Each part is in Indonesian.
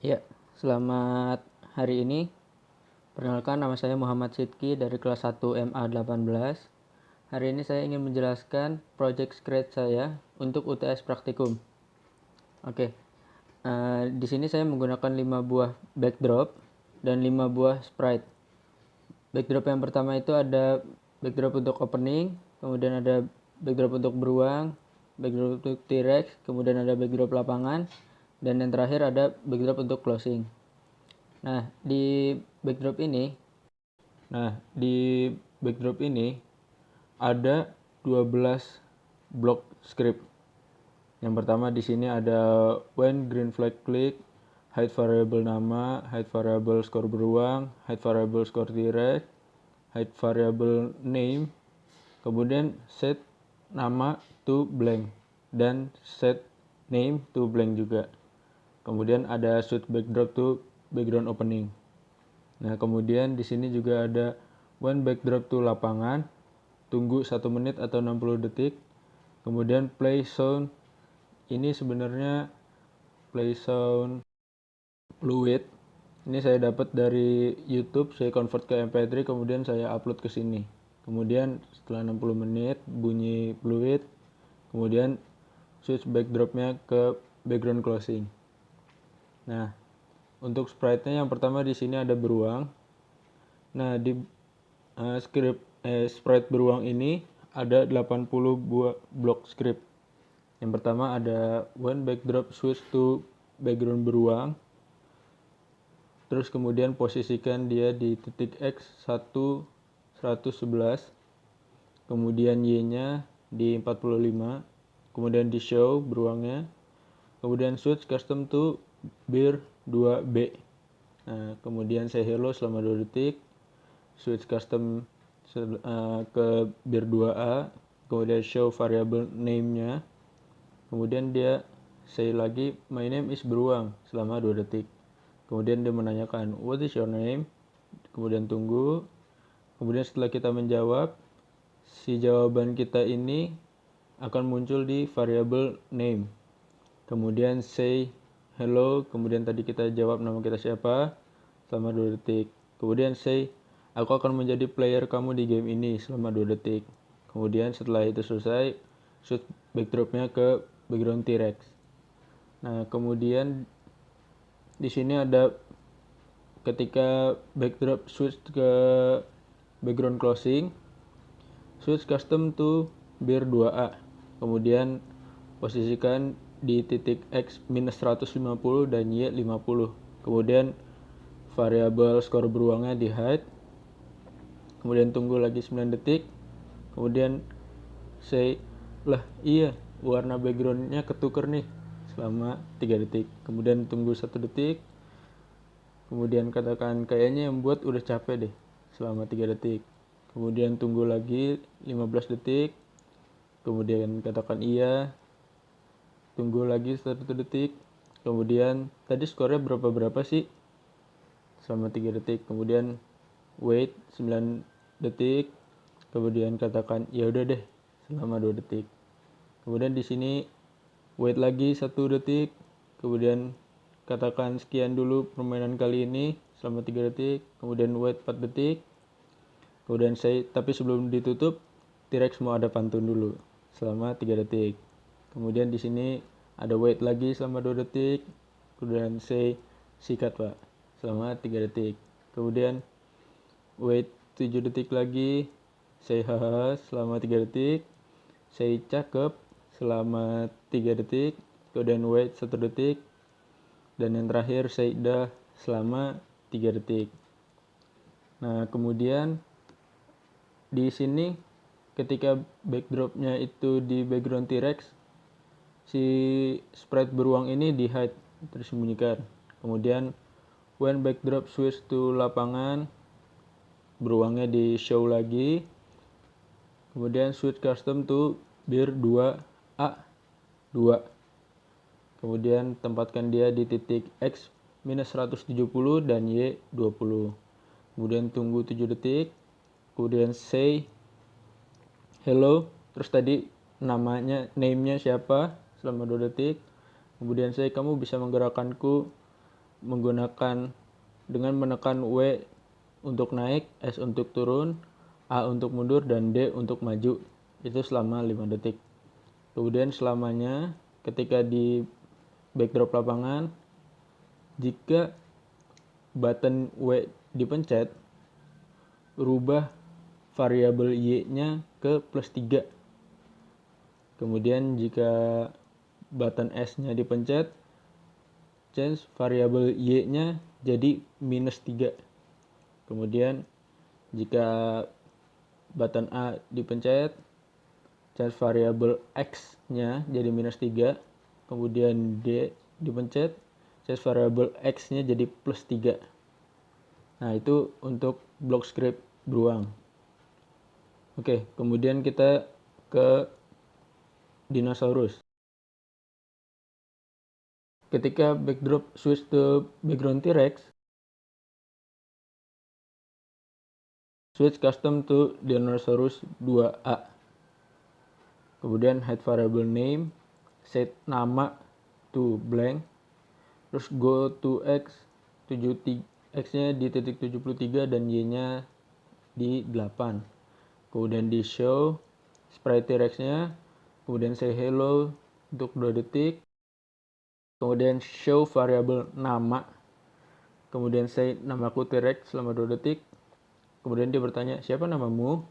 Ya, selamat hari ini. Perkenalkan, nama saya Muhammad Sidki dari kelas 1 MA18. Hari ini saya ingin menjelaskan project Scratch saya untuk UTS Praktikum. Oke, di sini saya menggunakan 5 buah backdrop dan 5 buah sprite. Backdrop yang pertama itu ada backdrop untuk opening, kemudian ada backdrop untuk beruang, backdrop untuk T-Rex, kemudian ada backdrop lapangan, dan yang terakhir ada backdrop untuk closing. Nah, di backdrop ini ada 12 blok script. Yang pertama di sini ada when green flag click, hide variable nama, hide variable skor beruang, hide variable skor T-Rex, hide variable name, kemudian set nama to blank dan set name to blank juga. Kemudian ada switch backdrop to background opening. Nah, kemudian di sini juga ada when backdrop to lapangan, tunggu 1 menit atau 60 detik. Kemudian play sound, ini sebenarnya play sound fluid. Ini saya dapat dari YouTube, saya convert ke MP3, kemudian saya upload ke sini. Kemudian setelah 60 menit bunyi fluid, kemudian switch backdropnya ke background closing. Nah, untuk sprite-nya yang pertama di sini ada beruang. Nah, di sprite beruang ini ada 80 buah blok script. Yang pertama ada when backdrop switch to background beruang. Terus kemudian posisikan dia di titik X 111. Kemudian Y-nya di 45. Kemudian di show beruangnya. Kemudian switch custom to bir 2B. Nah, kemudian say hello selama 2 detik. Switch custom ke bir 2A. Kemudian show variable name-nya. Kemudian dia say lagi my name is beruang selama 2 detik. Kemudian dia menanyakan what is your name. Kemudian tunggu. Kemudian setelah kita menjawab, si jawaban kita ini akan muncul di variable name. Kemudian say hello, kemudian tadi kita jawab nama kita siapa selama 2 detik. Kemudian say aku akan menjadi player kamu di game ini selama 2 detik. Kemudian setelah itu selesai, switch backdropnya ke background T-Rex. Nah, kemudian di sini ada ketika backdrop switch ke background closing, switch custom to bir 2A. Kemudian posisikan di titik X minus 150 dan Y 50. Kemudian variabel skor beruangnya di hide. Kemudian tunggu lagi 9 detik. Kemudian say, lah iya warna backgroundnya ketuker nih selama 3 detik. Kemudian tunggu 1 detik. Kemudian katakan kayaknya yang buat udah capek deh selama 3 detik. Kemudian tunggu lagi 15 detik. Kemudian katakan iya. Tunggu lagi 1 detik. Kemudian tadi skornya berapa sih? Selama 3 detik. Kemudian wait 9 detik. Kemudian katakan ya udah deh selama 2 detik. Kemudian di sini wait lagi 1 detik. Kemudian katakan sekian dulu permainan kali ini selama 3 detik. Kemudian wait 4 detik. Kemudian say tapi sebelum ditutup T-Rex mau ada pantun dulu selama 3 detik. Kemudian di sini ada wait lagi selama 2 detik. Kemudian say sikat Pak selama 3 detik. Kemudian wait 7 detik lagi. Say haha selama 3 detik. Say cakep selama 3 detik. Kemudian wait 1 detik. Dan yang terakhir say dah selama 3 detik. Nah, kemudian di sini ketika backdropnya itu di background T-Rex, si sprite beruang ini di hide, tersembunyikan. Kemudian when backdrop switch to lapangan, beruangnya di show lagi. Kemudian switch custom to bir 2A 2. Kemudian tempatkan dia di titik X minus 170 dan Y 20. Kemudian tunggu 7 detik. Kemudian say hello. Terus tadi name-nya siapa selama 2 detik. Kemudian say kamu bisa menggerakkanku dengan menekan W untuk naik, S untuk turun, A untuk mundur, dan D untuk maju. Itu selama 5 detik. Kemudian selamanya ketika di backdrop lapangan, jika button W dipencet, rubah variabel Y-nya ke +3. Kemudian jika button S-nya dipencet, change variabel Y-nya jadi -3. Kemudian jika button A dipencet, change variabel X-nya jadi -3. Kemudian D dipencet, change variabel X-nya jadi +3. Nah, itu untuk blok script beruang. Oke, kemudian kita ke dinosaurus. Ketika backdrop switch to background T-Rex, switch custom to dinosaurus 2A. Kemudian hide variable name, set nama to blank, terus go to X, X-nya di titik 73 dan Y-nya di 8. Kemudian di show sprite T-Rex-nya, kemudian say hello untuk 2 detik, kemudian show variabel nama, kemudian say namaku T-Rex selama 2 detik, kemudian dia bertanya siapa namamu,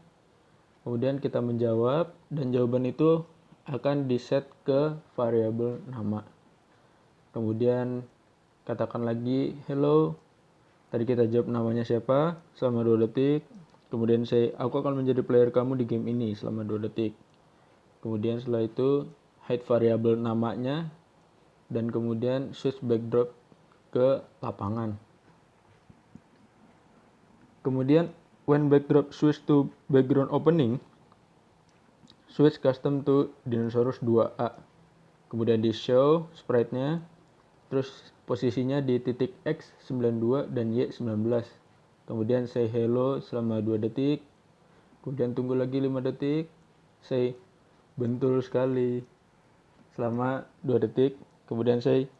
kemudian kita menjawab dan jawaban itu akan diset ke variabel nama. Kemudian katakan lagi hello, tadi kita jawab namanya siapa selama 2 detik, kemudian say aku akan menjadi player kamu di game ini selama 2 detik. Kemudian setelah itu hide variabel namanya dan kemudian switch backdrop ke lapangan. Kemudian when backdrop switch to background opening, switch custom to dinosaurus 2A. Kemudian di show sprite-nya, terus posisinya di titik X 92 dan Y 19. Kemudian say hello selama 2 detik. Kemudian tunggu lagi 5 detik. Say bentul sekali selama 2 detik. Kemudian say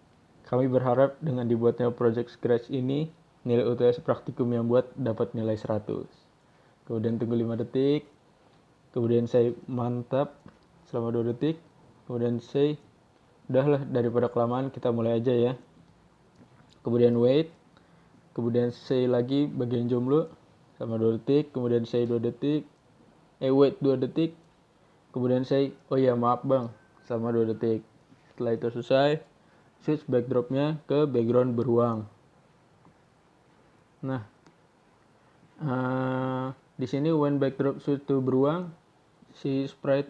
kami berharap dengan dibuatnya project Scratch ini, nilai UTS praktikum yang buat dapat nilai 100. Kemudian tunggu 5 detik. Kemudian say mantap selama 2 detik. Kemudian say udahlah daripada kelamaan kita mulai aja ya. Kemudian wait. Kemudian say lagi bagian jomblo sama 2 detik. Kemudian say 2 detik. Wait 2 detik. Kemudian say oh ya maaf bang sama 2 detik. Setelah itu selesai, switch backdropnya ke background beruang. Nah, di sini when backdrop switch to beruang, si sprite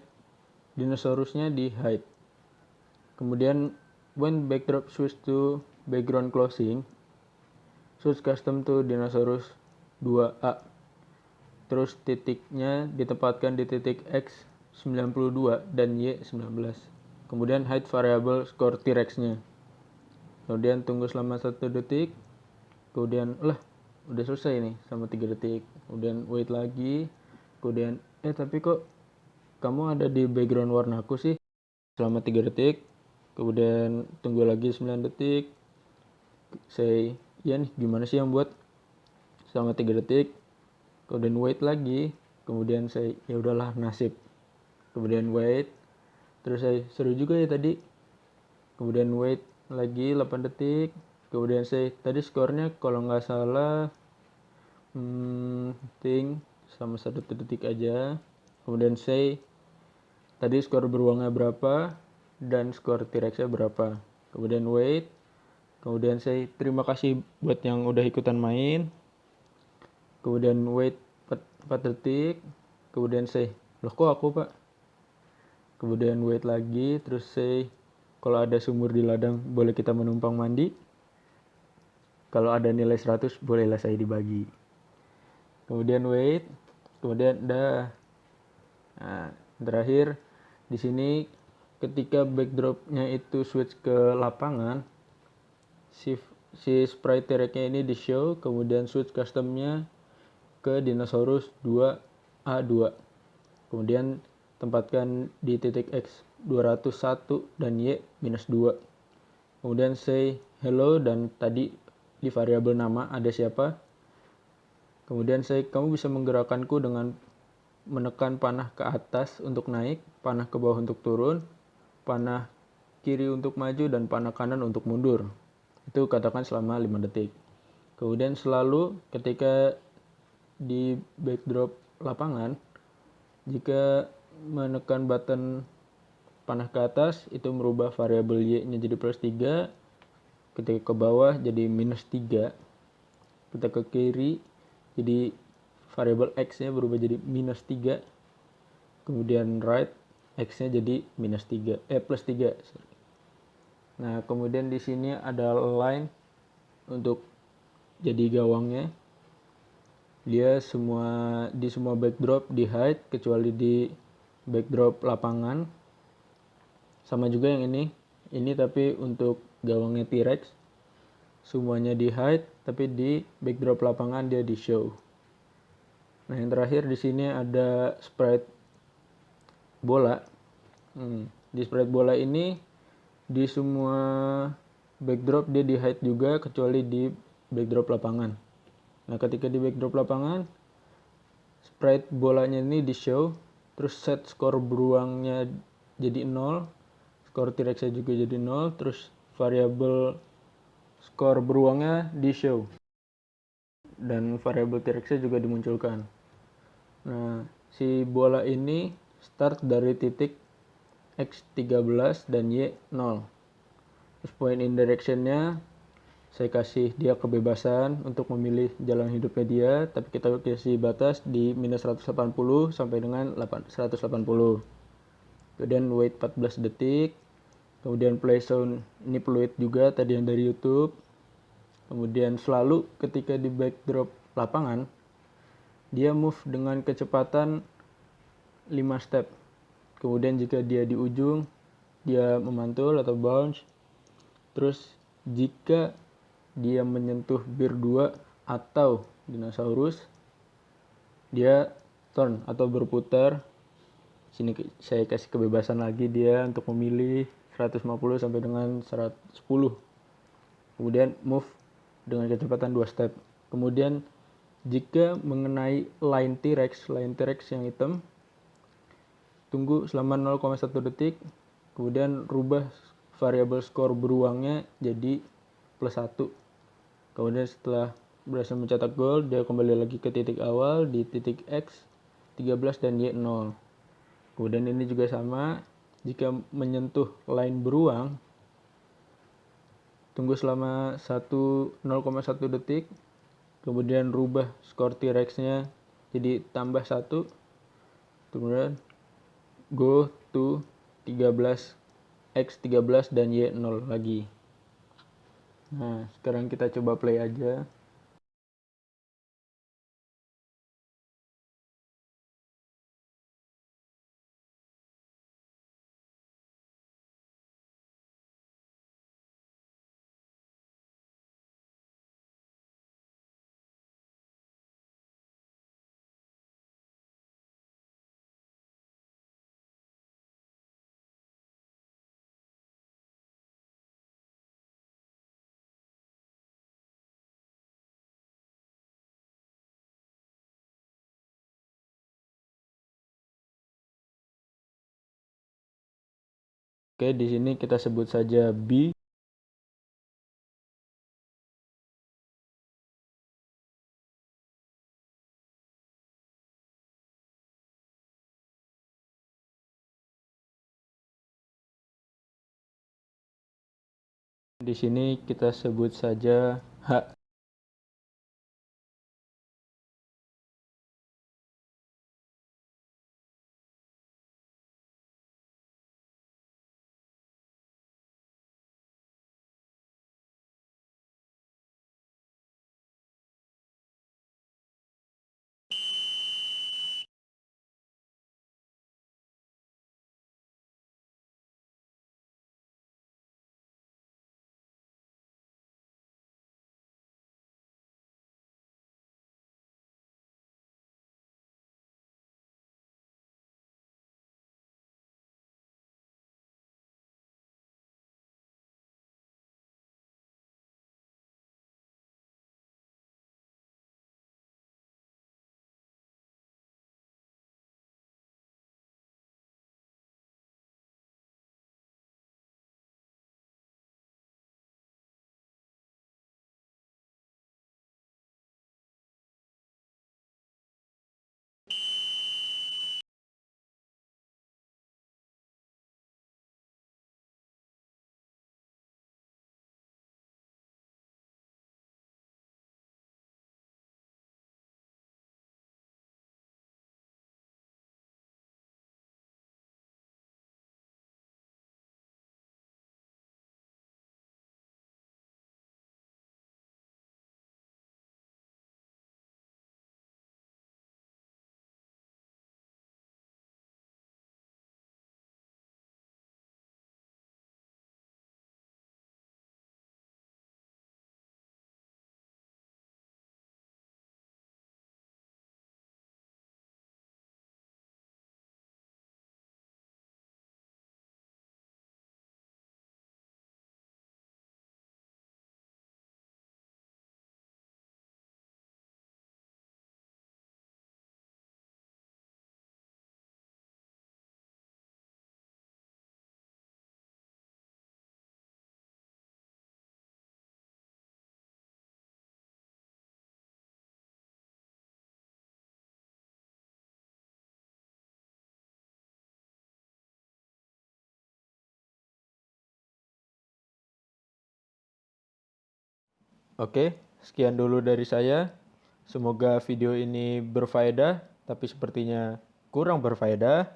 dinosaurusnya di hide. Kemudian when backdrop switch to background closing, switch custom to dinosaurus 2A. Terus titiknya ditempatkan di titik X 92 dan Y 19. Kemudian hide variable score T-Rex-nya. Kemudian tunggu selama 1 detik. Kemudian udah selesai nih sama 3 detik. Kemudian wait lagi. Kemudian tapi kok kamu ada di background warnaku sih selama 3 detik. Kemudian tunggu lagi 9 detik. Say ya nih gimana sih yang buat selama 3 detik. Kemudian wait lagi. Kemudian say ya udahlah nasib. Kemudian wait. Terus saya seru juga ya tadi. Kemudian wait lagi 8 detik. Kemudian saya tadi skornya kalau nggak salah ting sama 1 detik aja. Kemudian say tadi skor beruangnya berapa dan skor T-Rex-nya berapa. Kemudian wait. Kemudian say terima kasih buat yang udah ikutan main. Kemudian wait 4 detik. Kemudian say loh kok aku pak. Kemudian wait lagi. Terus say kalau ada sumur di ladang boleh kita menumpang mandi. Kalau ada nilai 100 bolehlah saya dibagi. Kemudian wait. Kemudian dah. Nah, terakhir di sini ketika backdropnya itu switch ke lapangan, si sprite T-Rex-nya ini di show, kemudian switch customnya ke dinosaurus 2A2. Kemudian tempatkan di titik X 201 dan Y -2. Kemudian say hello dan tadi di variabel nama ada siapa. Kemudian kamu bisa menggerakkanku dengan menekan panah ke atas untuk naik, panah ke bawah untuk turun, panah kiri untuk maju, dan panah kanan untuk mundur. Itu katakan selama 5 detik. Kemudian selalu ketika di backdrop lapangan, jika menekan button panah ke atas, itu merubah variabel Y-nya jadi +3, ketika ke bawah jadi -3, ketika ke kiri jadi variabel X-nya berubah jadi -3, kemudian right X-nya jadi +3. Nah, kemudian di sini ada line untuk jadi gawangnya. Dia di semua backdrop di hide kecuali di backdrop lapangan. Sama juga yang ini tapi untuk gawangnya T-Rex semuanya di hide, tapi di backdrop lapangan dia di show. Nah, yang terakhir di sini ada sprite bola. Di sprite bola ini di semua backdrop dia di hide juga kecuali di backdrop lapangan. Nah, ketika di backdrop lapangan, sprite bolanya ini di show, terus set skor beruangnya jadi 0, skor T-Rex juga jadi 0, terus variabel skor beruangnya di show, dan variabel T-Rex juga dimunculkan. Nah, si bola ini start dari titik X13 dan Y0. Terus point in directionnya saya kasih dia kebebasan untuk memilih jalan hidupnya dia, tapi kita kasih batas di -180 sampai dengan 180. Kemudian wait 14 detik. Kemudian play sound, ini perlu wait juga tadi yang dari YouTube. Kemudian selalu ketika di backdrop lapangan, dia move dengan kecepatan 5 step. Kemudian jika dia di ujung, dia memantul atau bounce. Terus jika dia menyentuh bir 2 atau dinosaurus, dia turn atau berputar. Sini saya kasih kebebasan lagi dia untuk memilih 150 sampai dengan 110. Kemudian move dengan kecepatan 2 step. Kemudian jika mengenai line T-Rex yang hitam, tunggu selama 0,1 detik, kemudian rubah variabel skor beruangnya jadi +1. Kemudian setelah berhasil mencetak gol, dia kembali lagi ke titik awal di titik X 13 dan Y0. Kemudian ini juga sama, jika menyentuh line beruang, tunggu selama 0,1 detik, kemudian rubah skor T-Rex-nya jadi tambah 1, kemudian go to 13 X13 dan Y0 lagi. Nah, sekarang kita coba play aja. Oke, di sini kita sebut saja B. Di sini kita sebut saja H. Oke, sekian dulu dari saya. Semoga video ini berfaedah, tapi sepertinya kurang berfaedah.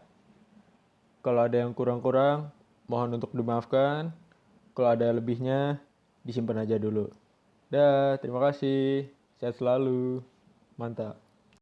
Kalau ada yang kurang-kurang, mohon untuk dimaafkan. Kalau ada lebihnya, disimpan aja dulu. Dah, terima kasih. Sehat selalu. Mantap.